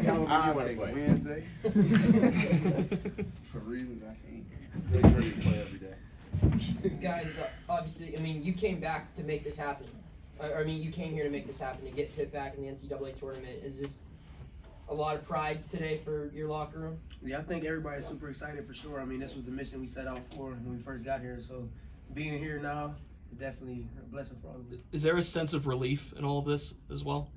I'll take Wednesday. For reasons I can't. They're ready to play every day. Guys, obviously, I mean, you came back to make this happen. You came here to make this happen, to get Pitt back in the NCAA tournament. Is this a lot of pride today for your locker room? Yeah, I think everybody's super excited for sure. I mean, this was the mission we set out for when we first got here. So being here now is definitely a blessing for all of us. Is there a sense of relief in all of this as well?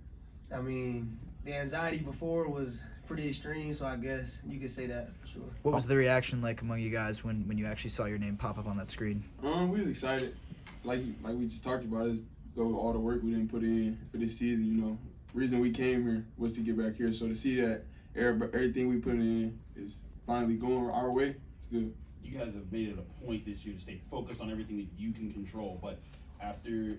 I mean, the anxiety before was pretty extreme, so I guess you could say that for sure. What was the reaction like among you guys when you actually saw your name pop up on that screen? We was excited. Like we just talked about, is though all the work we didn't put in for this season, you know. Reason we came here was to get back here. So to see that everything we put in is finally going our way, it's good. You guys have made it a point this year to stay focused on everything that you can control, but after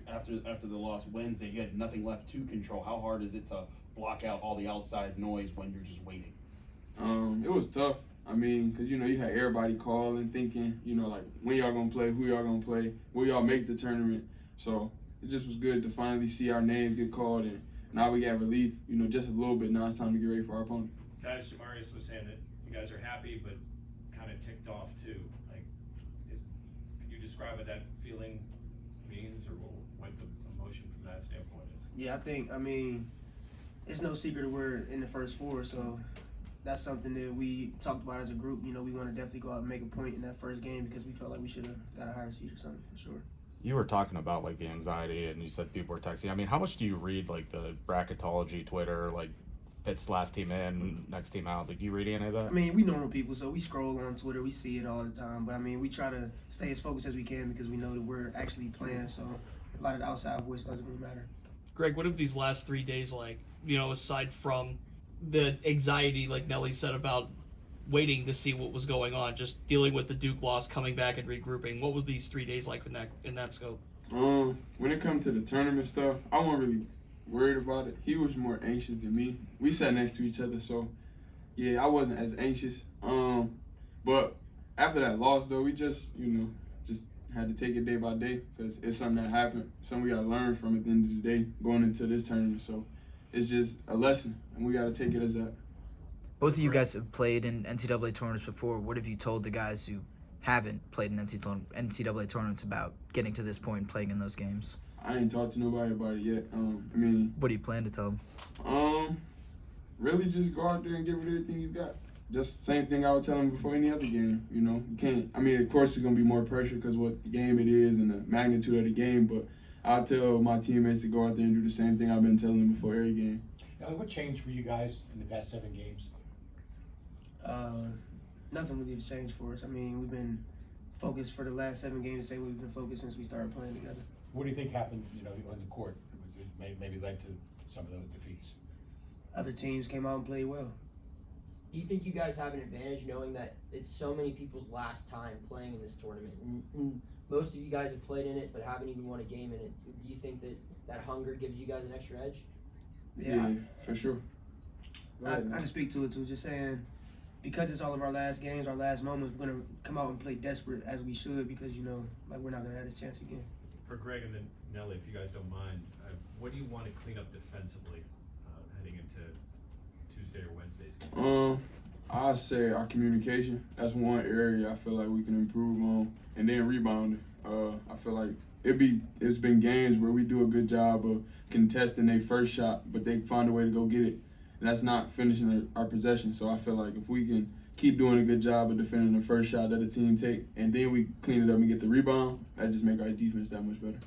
the loss Wednesday, you had nothing left to control. How hard is it to block out all the outside noise when you're just waiting? It was tough. I mean, because, you know, you had everybody calling, thinking, you know, like, when y'all going to play, who y'all going to play, will y'all make the tournament. So it just was good to finally see our names get called, and now we got relief, you know, just a little bit. Now it's time to get ready for our opponent. Guys, Jamarius was saying that you guys are happy, but kind of ticked off too. Like, can you describe what that feeling means, or what the emotion from that standpoint is? Yeah, I mean, it's no secret that we're in the first four, so that's something that we talked about as a group. You know, we want to definitely go out and make a point in that first game because we felt like we should have got a higher seed or something for sure. You were talking about like the anxiety, and you said people were texting. I mean, how much do you read like the bracketology, Twitter, like Pitt's last team in, next team out? Like, do you read any of that? I mean, we normal people, so we scroll on Twitter, we see it all the time. But I mean, we try to stay as focused as we can because we know that we're actually playing. So a lot of the outside voice doesn't really matter. Greg, what have these last 3 days like? You know, aside from the anxiety, like Nelly said, about waiting to see what was going on, just dealing with the Duke loss, coming back and regrouping. What was these 3 days like in that scope? When it comes to the tournament stuff, I wasn't really worried about it. He was more anxious than me. We sat next to each other, so yeah, I wasn't as anxious. But after that loss, though, we just had to take it day by day because it's something that happened, something we got to learn from at the end of the day going into this tournament. So it's just a lesson, and we got to take it as that. Both of you guys have played in NCAA tournaments before. What have you told the guys who haven't played in NCAA tournaments about getting to this point and playing in those games? I ain't talked to nobody about it yet. I mean, what do you plan to tell them? Really just go out there and give it everything you got. Just the same thing I would tell them before any other game. You know, you can't. I mean, of course, it's gonna be more pressure because what the game it is and the magnitude of the game. But I'll tell my teammates to go out there and do the same thing I've been telling them before every game. What changed for you guys in the past 7 games? Nothing really has changed for us. I mean, we've been focused for the last 7 games. Say we've been focused since we started playing together. What do you think happened, on the court that maybe led to some of those defeats? Other teams came out and played well. Do you think you guys have an advantage knowing that it's so many people's last time playing in this tournament? And most of you guys have played in it but haven't even won a game in it. Do you think that hunger gives you guys an extra edge? Yeah, for sure. I can speak to it too, just saying, because it's all of our last games, our last moments, we're going to come out and play desperate as we should because, we're not going to have this chance again. For Greg and then Nelly, if you guys don't mind, what do you want to clean up defensively heading into Tuesday or Wednesdays? I'd say our communication. That's one area I feel like we can improve on. And then rebounding. I feel like it's been games where we do a good job of contesting their first shot, but they find a way to go get it. And that's not finishing our possession. So I feel like if we can keep doing a good job of defending the first shot that the team take, and then we clean it up and get the rebound, that just make our defense that much better.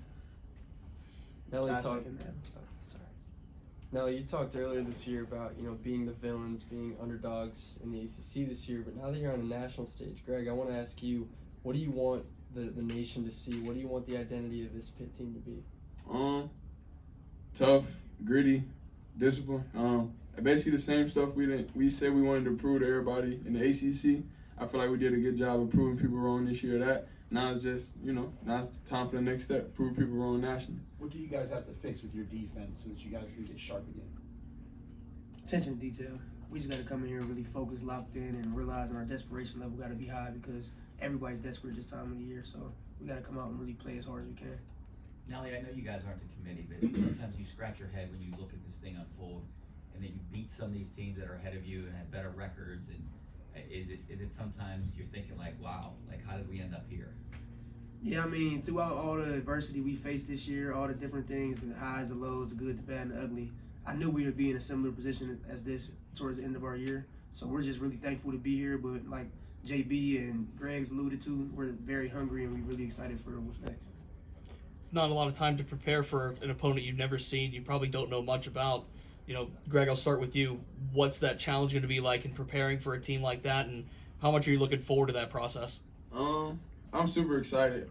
Nelly, you talked earlier this year about being the villains, being underdogs in the ACC this year, but now that you're on the national stage, Greg, I want to ask you, what do you want the nation to see? What do you want the identity of this Pitt team to be? Tough, gritty, discipline. Basically the same stuff we said we wanted to prove to everybody in the ACC. I feel like we did a good job of proving people wrong this year. Now it's just, now it's time for the next step, prove people wrong nationally. What do you guys have to fix with your defense so that you guys can get sharp again? Attention to detail. We just got to come in here and really focus, locked in, and realizing our desperation level got to be high because everybody's desperate this time of the year. So we got to come out and really play as hard as we can. Nelly, I know you guys aren't the committee, but sometimes you scratch your head when you look at this thing unfold. and then you beat some of these teams that are ahead of you and have better records, and is it sometimes you're thinking like, wow, like how did we end up here? Yeah, I mean, throughout all the adversity we faced this year, all the different things, the highs, the lows, the good, the bad, and the ugly, I knew we would be in a similar position as this towards the end of our year. So we're just really thankful to be here. But like JB and Greg's alluded to, we're very hungry and we're really excited for what's next. It's not a lot of time to prepare for an opponent you've never seen, you probably don't know much about. You know, Greg, I'll start with you. What's that challenge going to be like in preparing for a team like that, and how much are you looking forward to that process? I'm super excited.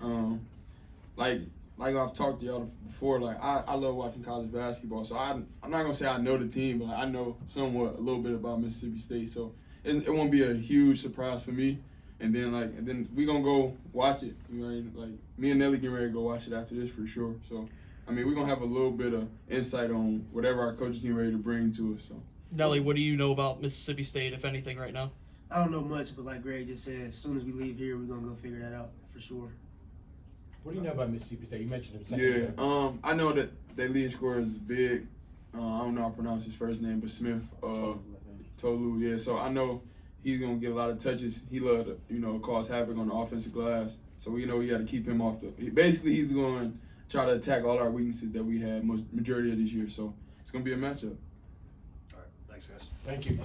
Like I've talked to y'all before, like I love watching college basketball. So I'm not gonna say I know the team, but I know somewhat a little bit about Mississippi State. So it won't be a huge surprise for me. And then we gonna go watch it. You know, like me and Nelly getting ready to go watch it after this for sure. So I mean, we're gonna have a little bit of insight on whatever our coaches getting ready to bring to us. So Nelly, what do you know about Mississippi State, if anything, right now? I don't know much, but like Greg just said, as soon as we leave here, we're gonna go figure that out for sure. What do you know about Mississippi State? You mentioned it. yeah, I know that their lead scorer is big. I don't know how to pronounce his first name, but Smith, Tolu. Yeah, so I know he's gonna get a lot of touches. He loves to, cause havoc on the offensive glass. So we know we got to keep him off basically, he's going to try to attack all our weaknesses that we had majority of this year. So it's gonna be a matchup. All right, thanks guys. Thank you.